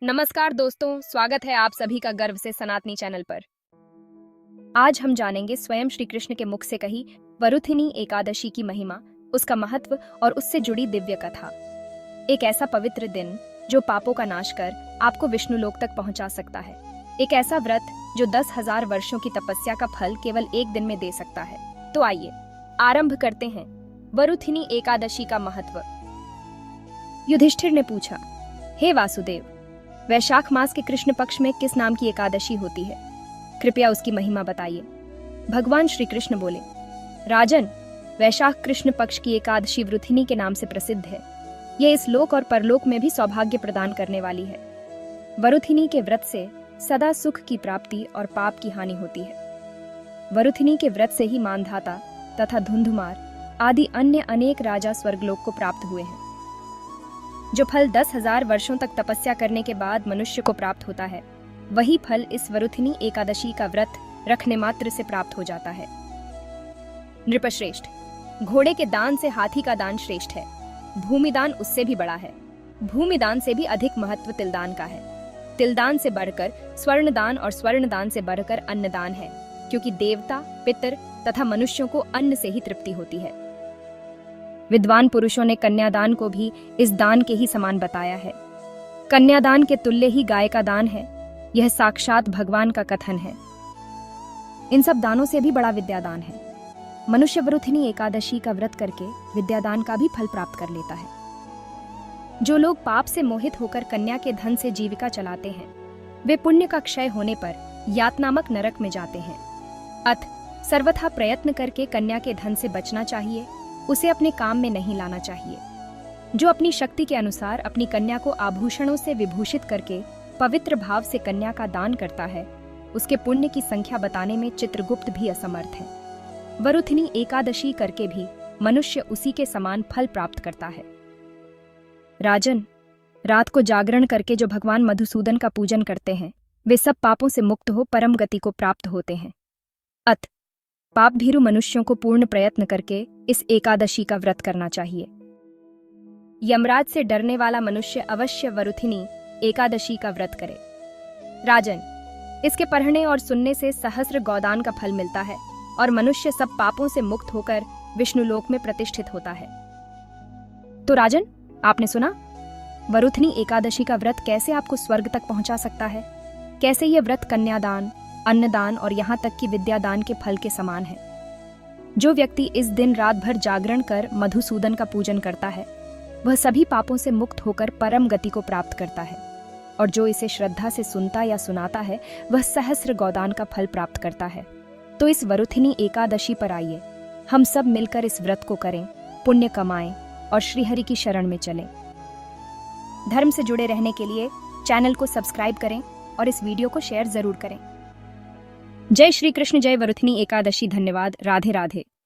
नमस्कार दोस्तों, स्वागत है आप सभी का गर्व से सनातनी चैनल पर। आज हम जानेंगे स्वयं श्री कृष्ण के मुख से कही वरुथिनी एकादशी की महिमा, उसका महत्व और उससे जुड़ी दिव्य कथा। एक ऐसा पवित्र दिन जो पापों का नाश कर आपको विष्णु लोक तक पहुंचा सकता है। एक ऐसा व्रत जो 10,000 वर्षों की तपस्या का फल केवल एक दिन में दे सकता है। तो आइए आरंभ करते हैं। वरुथिनी एकादशी का महत्व। युधिष्ठिर ने पूछा, हे वासुदेव, वैशाख मास के कृष्ण पक्ष में किस नाम की एकादशी होती है? कृपया उसकी महिमा बताइए। भगवान श्री कृष्ण बोले, राजन, वैशाख कृष्ण पक्ष की एकादशी वृथिनी के नाम से प्रसिद्ध है। यह इस लोक और परलोक में भी सौभाग्य प्रदान करने वाली है। वरुथिनी के व्रत से सदा सुख की प्राप्ति और पाप की हानि होती है। वरुथिनी के व्रत से ही मानधाता तथा धुंधुमार आदि अन्य अनेक राजा स्वर्गलोक को प्राप्त हुए हैं। जो फल 10,000 वर्षों तक तपस्या करने के बाद मनुष्य को प्राप्त होता है, वही फल इस वरुथिनी एकादशी का व्रत रखने मात्र से प्राप्त हो जाता है। नृपश्रेष्ठ, घोड़े के दान से हाथी का दान श्रेष्ठ है। भूमिदान उससे भी बड़ा है। भूमिदान से भी अधिक महत्व तिलदान का है। तिलदान से बढ़कर स्वर्णदान और स्वर्णदान से बढ़कर अन्नदान है, क्योंकि देवता, पितर तथा मनुष्यों को अन्न से ही तृप्ति होती है। विद्वान पुरुषों ने कन्यादान को भी इस दान के ही समान बताया है। कन्यादान के तुल्य ही गाय का दान है। यह साक्षात भगवान का कथन है। इन सब दानों से भी बड़ा विद्यादान है। मनुष्य वरुथिनी एकादशी का व्रत करके विद्यादान का भी फल प्राप्त कर लेता है। जो लोग पाप से मोहित होकर कन्या के धन से जीविका चलाते हैं, वे पुण्य का क्षय होने पर यातनामक नरक में जाते हैं। अतः सर्वथा प्रयत्न करके कन्या के धन से बचना चाहिए। उसे अपने काम में नहीं लाना चाहिए। जो अपनी शक्ति के अनुसार अपनी कन्या को आभूषणों से विभूषित करके पवित्र भाव से कन्या का दान करता है, उसके पुण्य की संख्या बताने में चित्रगुप्त भी असमर्थ है। वरुथिनी एकादशी करके भी मनुष्य उसी के समान फल प्राप्त करता है। राजन, रात को जागरण करके जो भगवान मधुसूदन का पूजन करते हैं, वे सब पापों से मुक्त हो परम गति को प्राप्त होते हैं। अतः पाप भीरु मनुष्यों को पूर्ण प्रयत्न करके इस एकादशी का व्रत करना चाहिए। यमराज से डरने वाला मनुष्य अवश्य वरुथिनी एकादशी का व्रत करे। राजन, इसके पढ़ने और सुनने से सहस्र गोदान का फल मिलता है और मनुष्य सब पापों से मुक्त होकर विष्णु लोक में प्रतिष्ठित होता है। तो राजन, आपने सुना वरुथिनी एकादशी का व्रत कैसे आपको स्वर्ग तक पहुंचा सकता है। कैसे यह व्रत कन्यादान, अन्नदान और यहाँ तक कि विद्यादान के फल के समान है। जो व्यक्ति इस दिन रात भर जागरण कर मधुसूदन का पूजन करता है, वह सभी पापों से मुक्त होकर परम गति को प्राप्त करता है। और जो इसे श्रद्धा से सुनता या सुनाता है, वह सहस्र गोदान का फल प्राप्त करता है। तो इस वरुथिनी एकादशी पर आइए, हम सब मिलकर इस व्रत को करें, पुण्य कमाएं और श्रीहरि की शरण में चलें। धर्म से जुड़े रहने के लिए चैनल को सब्सक्राइब करें और इस वीडियो को शेयर जरूर करें। जय श्री कृष्ण, जय वरुथिनी एकादशी। धन्यवाद। राधे राधे।